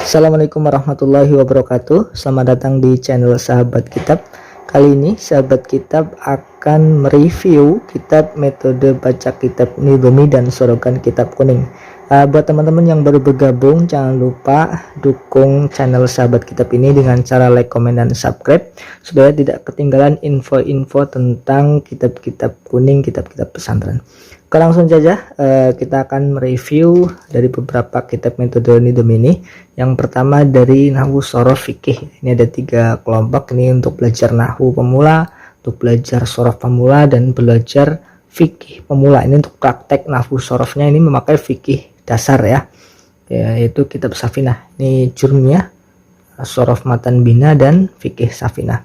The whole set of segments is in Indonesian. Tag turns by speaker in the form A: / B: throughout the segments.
A: Assalamualaikum warahmatullahi wabarakatuh. Selamat datang di channel Sahabat Kitab. Kali ini Sahabat Kitab akan mereview kitab metode baca kitab Nidhomi dan sorogan kitab kuning. Buat teman-teman yang baru bergabung, jangan lupa dukung channel Sahabat Kitab ini dengan cara like, komen, dan subscribe supaya tidak ketinggalan info-info tentang kitab-kitab kuning, kitab-kitab pesantren. Oke, langsung saja kita akan mereview dari beberapa kitab metode Nidhomi ini. Yang pertama dari Nahwu Shoroh Fikih. Ini ada 3 kelompok, ini untuk belajar Nahwu pemula, untuk belajar Shoroh pemula, dan belajar Fikih pemula. Ini untuk praktek Nahwu Shorohnya ini memakai fikih dasar ya, yaitu kitab Safinah. Ini Jurmiyah, Shoroh Matan Bina, dan Fikih Safinah.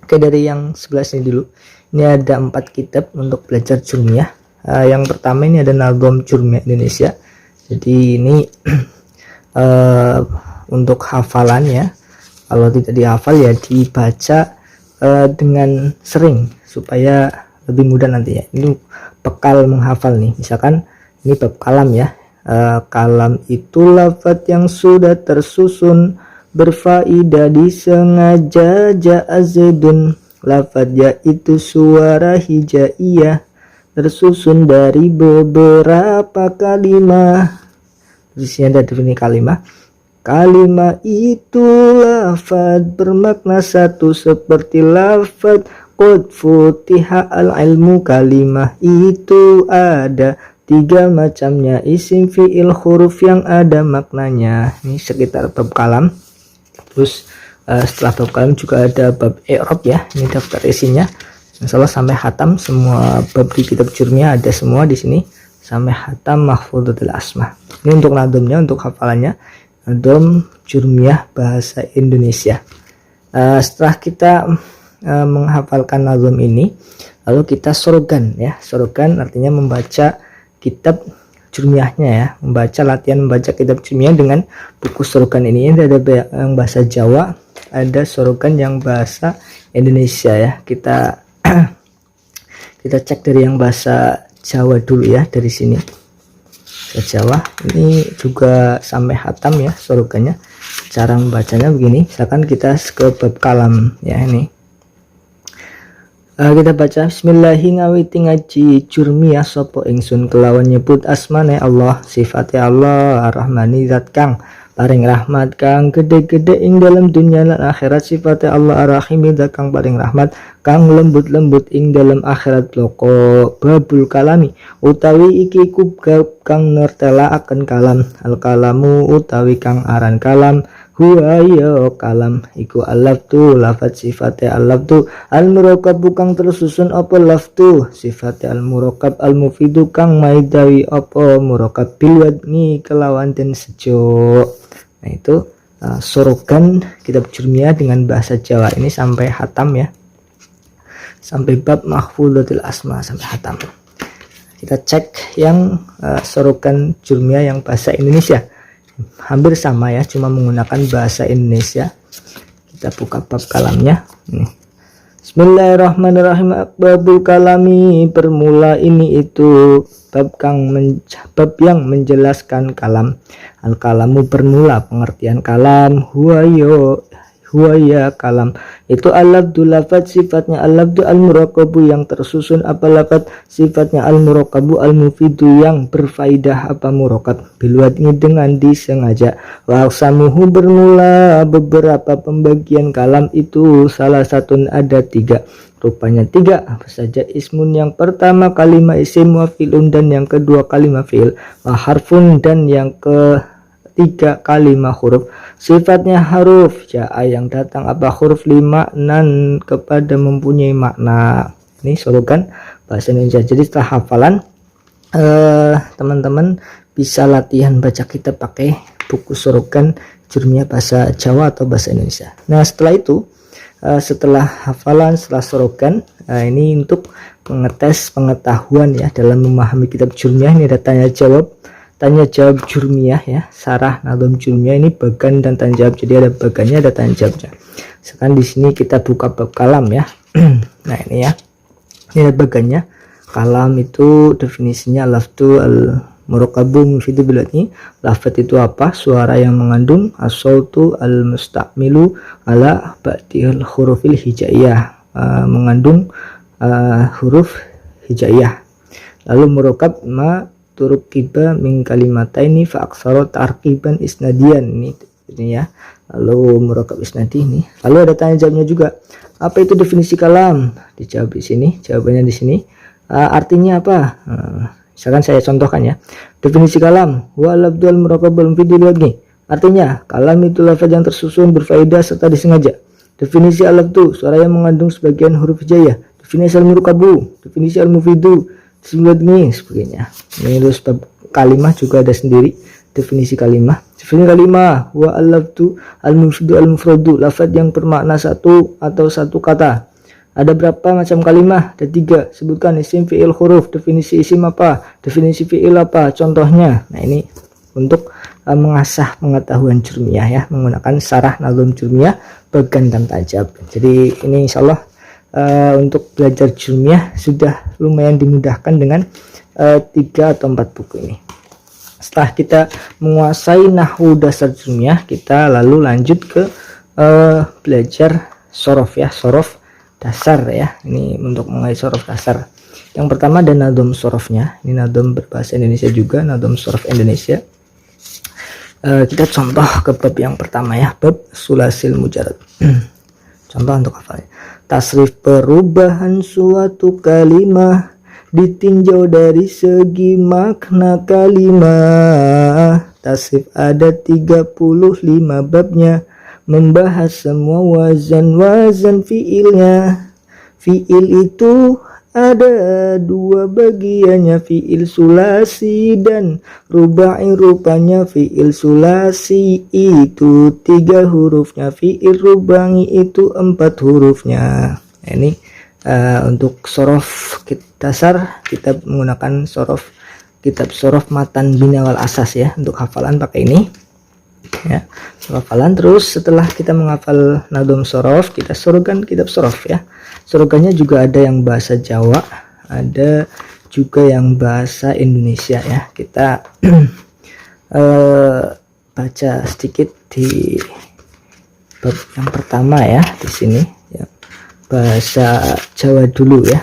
A: Oke, dari yang sebelah sini dulu. Ini ada 4 kitab untuk belajar Jurmiyah. Yang pertama ini ada Nadhom Jurmiyah Indonesia. Jadi ini untuk hafalannya, kalau tidak dihafal ya dibaca dengan sering supaya lebih mudah nantinya. Ini bekal menghafal nih. Misalkan ini bab kalam ya. Kalam itu lafaz yang sudah tersusun berfaedah disengaja ja'azidun. Lafaz yaitu suara hijaiyah tersusun dari beberapa kalimat. Di sini ada definisi kalimat. Kalimat itu lafaz bermakna satu seperti lafaz qad futiha al-ilmu. Kalimat itu ada 3 macamnya isim, fi'il, huruf yang ada maknanya. Ini sekitar bab kalam. Terus setelah bab kalam juga ada bab i'rab ya. Ini daftar isinya. Insyaallah sampai khatam semua bab di kitab Jurmiyah ada semua di sini sampai khatam Mahfudzatul Asma. Ini untuk nadhomnya, untuk hafalannya. Nadhom Jurmiyah bahasa Indonesia. Setelah kita menghafalkan nadhom ini, lalu kita sorogan ya. Sorogan artinya membaca kitab Jurmiyahnya ya, membaca latihan membaca kitab Jurmiyah dengan buku sorogan ini. Ada yang bahasa Jawa, ada sorogan yang bahasa Indonesia ya. Kita cek dari yang bahasa Jawa dulu ya, dari sini bahasa Jawa. Ini juga sampai khatam ya sorogannya. Cara membacanya begini, misalkan kita ke bab kalam ya. Ini kita baca bismillahi ngawiti ngaji Jurmiyah sopo ingsun kelawan nyebut asmane Allah, sifatnya Allah ar-Rahmani zat kang paring rahmat kang gede-gede ing dalam dunia lan akhirat. Sifatnya Allah ar-Rahimi zat kang paring rahmat kang lembut-lembut ing dalam akhirat. Loko babul kalami utawi iki kubab kang nertela akan kalam. Al kalamu utawi kang aran kalam. Huwa ya kalam iku al-laftu lafaz sifatnya al-laftu al-murakkab kang tersusun apa laftu sifatnya al-murakkab al-mufidu kang maidawi apa murakkab bil wadni kelawan den sejo. Nah itu sorogan kitab Jurmiyah dengan bahasa Jawa ini sampai khatam ya, sampai bab Mahfudzatul Asma sampai khatam. Kita cek yang sorogan Jurmiyah yang bahasa Indonesia. Hampir sama ya, cuma menggunakan bahasa Indonesia. Kita buka bab kalamnya. Bismillahirrahmanirrahim. Babul kalami, permula ini itu bab yang menjelaskan kalam. Al kalamu permula pengertian kalam. Huwa ya kalam itu al-lafdu lafaz sifatnya al-lafdu al-murakkabu yang tersusun apa lafaz sifatnya al-murakkabu al-mufidu yang berfaidah apa murakkab bilwadni dengan disengaja. Wa aqsamuhu bermula beberapa pembagian kalam itu salah satu ada 3, rupanya 3 apa saja. Ismun yang pertama kalimat isim, wa fi'lun dan yang kedua kalimat fi'il, wa harfun dan yang ketiga kalimat huruf. Sifatnya huruf ja'a yang datang apa huruf 5 nan kepada mempunyai makna. Ini sorogan bahasa Indonesia. Jadi setelah hafalan teman-teman bisa latihan baca kitab pakai buku sorogan Jurmiyah bahasa Jawa atau bahasa Indonesia. Nah setelah itu setelah hafalan, setelah sorogan, ini untuk mengetes pengetahuan ya dalam memahami kitab Jurmiyah. Ini ada tanya jawab Jurmiyah ya, sarah nadhom Jurmiyah. Ini bagan dan tanya jawab, jadi ada bagannya, ada tanya jawabnya. Sekarang di sini kita buka bab kalam ya. Nah ini ya, ini ada bagannya. Kalam itu definisinya lafdu al Murakabun mufidu bilati. Lafadz itu apa? Suara yang mengandung as-sautu al-musta'milu ala ba'dil hurufil hijaiyah, mengandung huruf hijaiyah. Lalu murakab ma turukiba min kalimataini fa aksara tarkiban isnadian, ini ya. Lalu murakab isnadi ini. Lalu ada tanya jawabnya juga. Apa itu definisi kalam? Dijawab di sini. Jawabannya di sini. Artinya apa? Misalkan saya contohkan ya. Definisi kalam wa lafdzul murakabul mufid lagi. Artinya kalam itu lafaz yang tersusun berfaedah serta disengaja. Definisi al-lafdzu suara yang mengandung sebagian huruf hijaiyah. Definisi al-murakabu, definisi al-mufidu, ini sebagainya. Ini terus kalimah juga ada sendiri definisi kalimah. Definisi kalimah wa al-lafdzu al-mufidu al-mufradu, lafaz yang bermakna satu atau satu kata. Ada berapa macam kalimah? Ada 3. Sebutkan isim, fi'il, huruf. Definisi isim apa? Definisi fi'il apa? Contohnya. Nah, ini untuk mengasah pengetahuan jurmiyah ya, menggunakan syarah nazm jurmiyah bagan dan tajab. Jadi ini insyaallah untuk belajar jurmiyah sudah lumayan dimudahkan dengan 3 atau 4 buku ini. Setelah kita menguasai nahwu dasar jurmiyah, kita lalu lanjut ke belajar sorof ya, sorof dasar ya. Ini untuk mengenai sorof dasar. Yang pertama ada nadom sorofnya. Ini nadom berbahasa Indonesia juga, nadom sorof Indonesia. Kita contoh ke bab yang pertama ya, bab sulasil mujarad. Contoh untuk hafalnya. Tasrif perubahan suatu kalimah ditinjau dari segi makna kalimah. Tasrif ada 35 babnya, membahas semua wazan-wazan fiilnya. Fiil itu ada 2 bagiannya, fiil sulasi dan rubai. Rupanya fiil sulasi itu 3 hurufnya, fiil rubai itu 4 hurufnya. Nah, ini untuk sorof dasar kita menggunakan sorof kitab sorof matan binawal asas ya. Untuk hafalan pakai ini ya, hafalan. Terus setelah kita menghafal nadom sorof, kita sorogan kitab sorof ya. Sorogannya juga ada yang bahasa Jawa, ada juga yang bahasa Indonesia ya. Kita baca sedikit di bab yang pertama ya, di sini ya, bahasa Jawa dulu ya.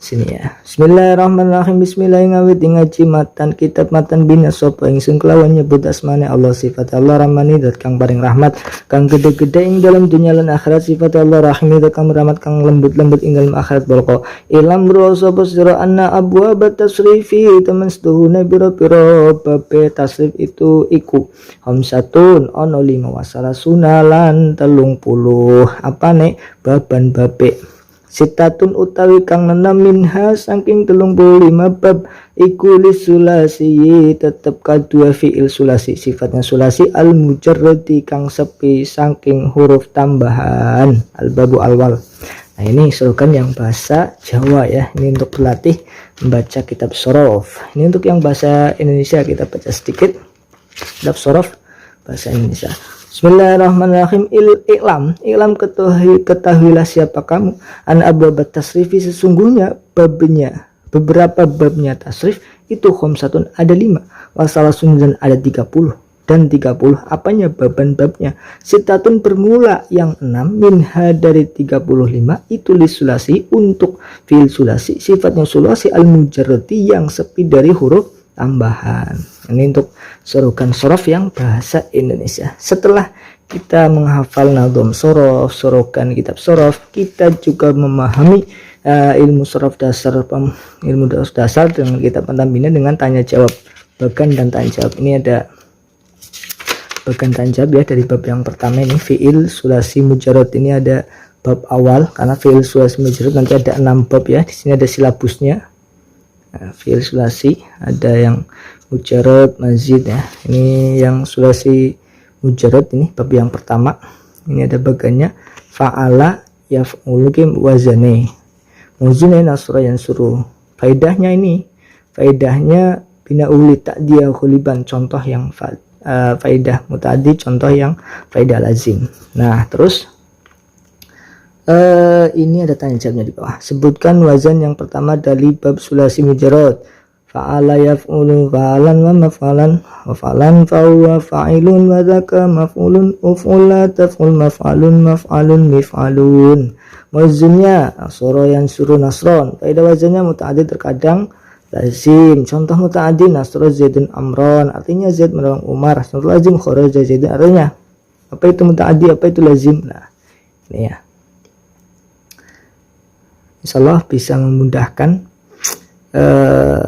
A: Sini ya. Bismillahirrahmanirrahim. Bismillahirrahmanirrahim. Ngaji matan kitab matan bina sapa ingsun kelawan nyebut asmane Allah, sifat Allah rahmani dat kang paring rahmat kang gede-gede ing dalam dunia lan akhirat, sifat Allah rahimi dat kang rahmat kang lembut-lembut ing dalam akhirat. Bolko ilam ro sapa sira anna abwaba tasrifi temen setuhune pira-pira bab tasrif itu iku hamsatun ono 5 wasala sunalan 30 apane baban babe. Sitatun utawi kang nenam minha saking 35 bab iku lisulasi tetep kadua fiil sulasi, sifatnya sulasi al mujarradi kang sepi saking huruf tambahan, al babu alwal. Nah ini slogan yang bahasa Jawa ya, ini untuk berlatih membaca kitab sorof. Ini untuk yang bahasa Indonesia kita baca sedikit kitab sorof bahasa Indonesia. Bismillahirrahmanirrahim. Ilam ketahuilah siapa kamu an abwab tasrifi sesungguhnya babnya, beberapa babnya tasrif itu khamsatun ada 5, wasalasun dan ada 30 dan 30 apanya baban babnya, sitatun bermula yang 6 minha dari 35 itu lisulasi untuk fiil sulasi, sifatnya sulasi al mujarrati yang sepi dari huruf tambahan. Ini untuk sorogan sorof yang bahasa Indonesia. Setelah kita menghafal nadom sorof, sorogan kitab sorof, kita juga memahami ilmu sorof dasar, ilmu dasar dengan kitab pentampilan dengan tanya jawab, bagan dan tanya jawab. Ini ada bagan tanya jawab ya dari bab yang pertama ini fiil sulasi mujarrad. Ini ada bab awal karena fiil sulasi mujarrad nanti ada 6 bab ya. Di sini ada silabusnya. Fiil sulasi ada yang mujarrad mazid ya. Ini yang sulasi mujarrad ini bab yang pertama. Ini ada bagannya fa'ala yaf'ulu wazane muzine nasra yang suruh. Faedahnya ini, faedahnya bina uli ta'diyah khuliban, contoh yang faedah muta'addi, contoh yang faedah lazim. Nah terus ini ada tanya jawabnya di bawah. Sebutkan wazan yang pertama dari bab sulasi mujarrad. fa'ala yaf'ulu fa'alan wa maf'alan wa fa'alan fahuwa fa'ilun wa dzaka maf'ulun uf'ula taf'ul maf'alun maf'alun mif'alun. Wazinnya nasoro yansuru nasron. Faedah wazannya muta'addi terkadang lazim. Contoh muta'addi nasro zaidun amron, artinya Zaid menolong Umar. Contoh lazim kharaja zaidun, artinya apa itu muta'addi, apa itu lazim. Nah ini ya, insyaallah bisa memudahkan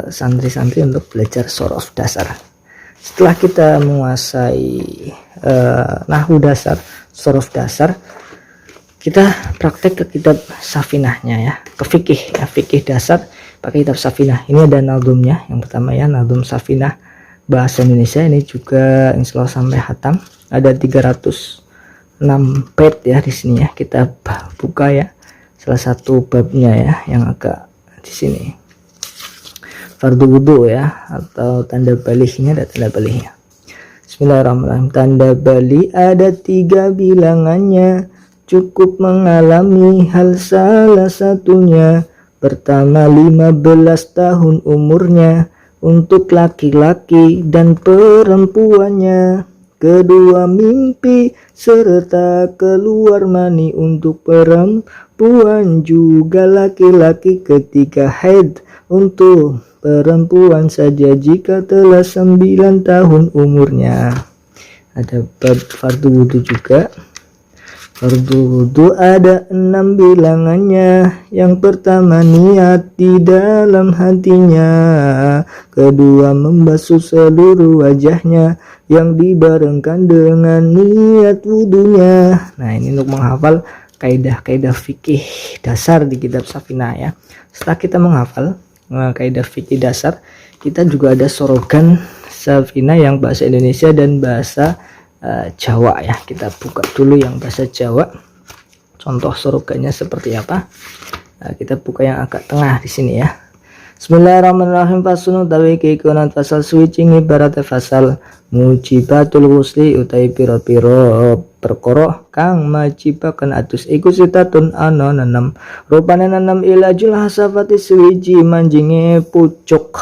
A: santri-santri untuk belajar sorof dasar. Setelah kita menguasai nahwu dasar, sorof dasar, kita praktek ke kitab safinahnya ya, ke fikih ya, fikih dasar pakai kitab safinah. Ini ada nazumnya. Yang pertama ya, nazum safinah bahasa Indonesia, ini juga insyaallah sampai hatam. Ada 306 page ya di sini ya. Kita buka ya salah satu babnya ya, yang agak di sini. Fardu wudu ya, atau tanda balihnya, ada tanda balihnya. Bismillahirrahmanirrahim. Tanda balih ada 3 bilangannya, cukup mengalami hal salah satunya. Pertama 15 tahun umurnya untuk laki-laki dan perempuannya. Kedua mimpi serta keluar mani untuk perempuan juga laki-laki. Ketiga haid untuk perempuan saja jika telah 9 tahun umurnya. Ada bab fardu wudu juga. Fardu wudu ada 6 bilangannya. Yang pertama niat di dalam hatinya, kedua membasuh seluruh wajahnya yang dibarengkan dengan niat wudunya. Nah ini untuk menghafal kaidah-kaidah fikih dasar di kitab safinah ya. Setelah kita menghafal kaidah fikih dasar, kita juga ada sorogan safinah yang bahasa Indonesia dan bahasa Jawa ya. Kita buka dulu yang bahasa Jawa. Contoh sorogannya seperti apa? Kita buka yang agak tengah di sini ya. Bismillahirrahmanirrahim. Fasun utawi keikonan fasal switching ibarat fasal mujibatul ghusli utai piro-piro perkara kang majibaken atus iku sitatun ana 6. Rupane 6 ilajul hasafati swiji manjinge pucuk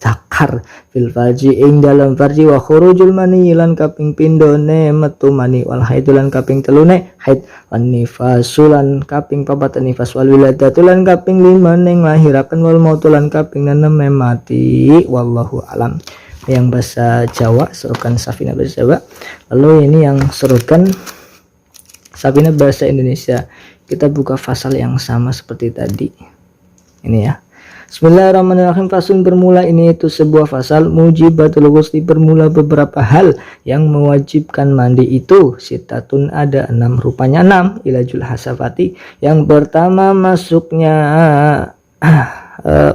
A: zakar fil farji ing dalam farji wa khurujul mani lan kaping pindone metu mani wal haidulan kaping telune haid wan nifasulan kaping papat nifas wal wiladatulan kaping 5 ning lahiraken wal mautulan kaping 6 mati. Wallahu alam. Yang bahasa Jawa serukan safinah bahasa Jawa. Lalu ini yang serukan safinah bahasa Indonesia. Kita buka fasal yang sama seperti tadi ini ya. Bismillahirrahmanirrahim. Fasun bermula ini itu sebuah fasal mujibatul ghusli, bermula beberapa hal yang mewajibkan mandi itu. Sitatun ada 6, rupanya 6. Ilajul hasafati, yang pertama masuknya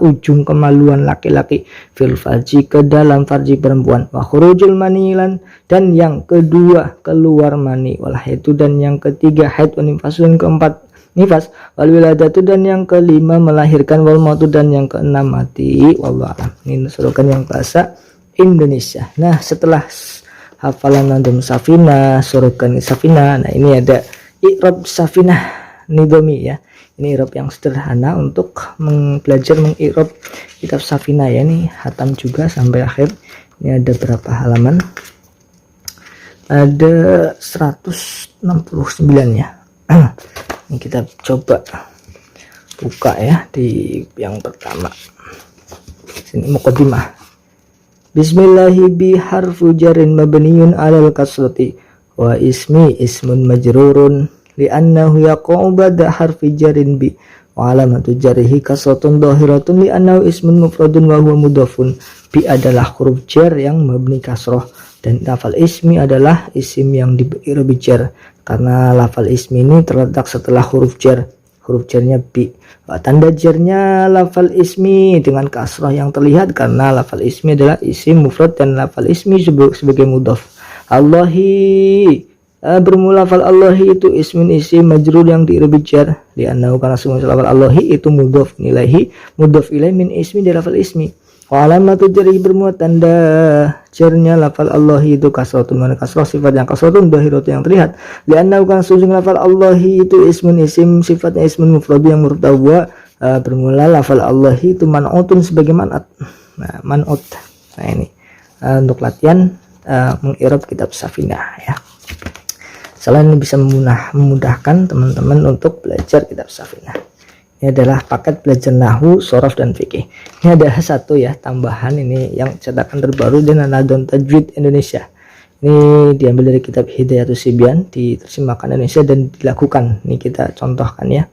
A: ujung kemaluan laki-laki fil farji, ke dalam farji perempuan. Wa khurujul manilan, dan yang kedua keluar mani. Wal haidu, dan yang ketiga haid. Wa nifasun, keempat nifas. Wal wiladatu, dan yang kelima melahirkan. Wal mautu, dan yang keenam mati. Wallahu a'lam. Ini serukan yang bahasa Indonesia. Nah setelah hafalan nazum safinah, serukan safinah, nah ini ada i'rab safinah nidomi ya. Ini i'rab yang sederhana untuk belajar mengi'rab kitab safinah ya. Ini hatam juga sampai akhir. Ini ada berapa halaman? Ada 169 ya. Ini kita coba buka ya di yang pertama. Sini muqaddimah. Bismillahi bi harfu jarin mabniun 'alal kasrati wa ismun majrurun li'annahu yaqa'u ba'da harfi jarin bi wa alamatu jarihi kasratun dhahiratun li'annahu ismun mufradun wa huwa mudhafun. Bi adalah huruf jar yang mabni kasroh, dan lafal ismi adalah isim yang diberi jar, karena lafal ismi ini terletak setelah huruf jar. Huruf jarnya bi. Tanda jarnya lafal ismi dengan kasroh yang terlihat karena lafal ismi adalah isim mufrad dan lafal ismi sebagai mudhaf. Allahi, bermula lafal Allahi itu ismin isim majrur yang diberi jar, li'annahu, karena semua lafal Allahi itu mudhaf ilaihi, mudhaf ilaih min ismi dari lafal ismi. Wa alamatu jarih, bermuat tanda jarnya lafal Allahi itu kasratun, mana kasrah sifat yang kasratun, dhahiratun yang terlihat. Li'annahu, kan sujung lafal Allahi itu ismun isim, sifatnya ismun mufrad yang murtawa. Bermula lafal Allahi itu man'utun sebagai man'at. Nah, man'ut. Nah, ini untuk latihan mengirob kitab Safinah ya. Selain ini bisa memudahkan teman-teman untuk belajar kitab Safinah. Ini adalah paket belajar nahwu, shorof, dan fikih. Ini ada satu ya tambahan, ini yang cetakan terbaru dan Nadon Tajwid Indonesia. Ini diambil dari kitab Hidayatus Sibyan, diterjemahkan Indonesia dan dilakukan. Ini kita contohkan ya.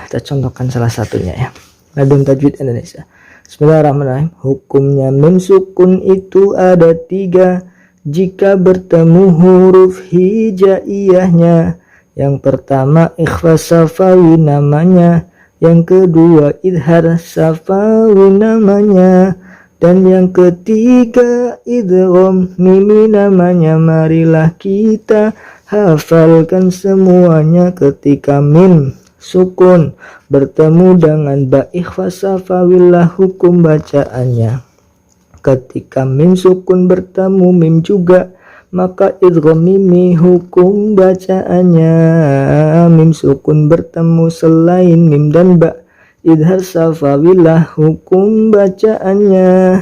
A: Kita contohkan salah satunya ya. Nadon Tajwid Indonesia. Bismillahirrahmanirrahim. Hukumnya mim sukun itu ada 3 jika bertemu huruf hijaiyahnya. Yang pertama ikhfa safawi namanya, yang kedua idhar safawi namanya, dan yang ketiga idgham mimi namanya. Marilah kita hafalkan semuanya. Ketika mim sukun bertemu dengan ba ikhfa safawillah hukum bacaannya. Ketika mim sukun bertemu mim juga, maka idgham mimi hukum bacaannya. Mim sukun bertemu selain mim dan ba, idhar safawillah hukum bacaannya.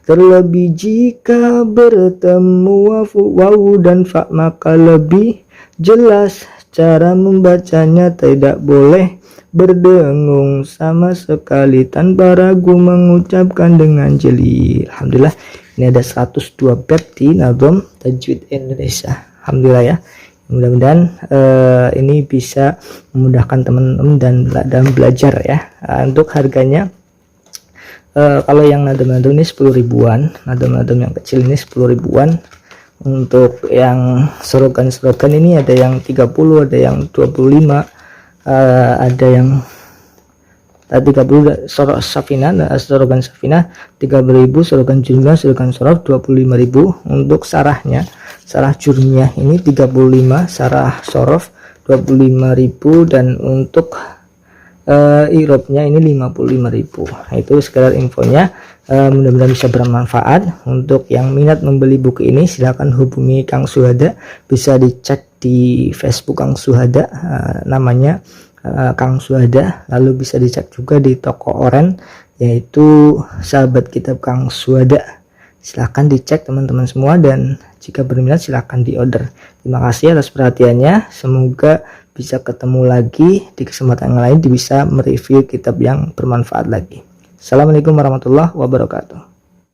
A: Terlebih jika bertemu wawu dan fa, maka lebih jelas cara membacanya. Tidak boleh berdengung sama sekali, tanpa ragu mengucapkan dengan jeli. Alhamdulillah, ini ada 102 bab di Nadom Tajwid Indonesia. Alhamdulillah ya. Mudah-mudahan ini bisa memudahkan teman-teman dalam belajar ya. Untuk harganya, kalau yang nadom-nadom ini 10 ribuan, nadom-nadom yang kecil ini 10 ribuan. Untuk yang slogan-slogan ini ada yang 30, ada yang 25, ada yang 30 sorof Safinah, slogan Safinah 30.000, slogan jumlah, slogan sorof 25.000. Untuk sarahnya, sarah jurmiyah ini 35, sarah sorof 25.000, dan untuk irobnya ini 55.000. Nah, itu sekedar infonya. Mudah-mudahan bisa bermanfaat. Untuk yang minat membeli buku ini silahkan hubungi Kang Suhada, bisa dicek di Facebook Kang Suhada, namanya Kang Suhada. Lalu bisa dicek juga di toko oren, yaitu sahabat kitab Kang Suhada. Silahkan dicek teman-teman semua, dan jika berminat silahkan diorder. Terima kasih atas perhatiannya. Semoga bisa ketemu lagi di kesempatan yang lain, bisa mereview kitab yang bermanfaat lagi. Assalamualaikum warahmatullahi wabarakatuh.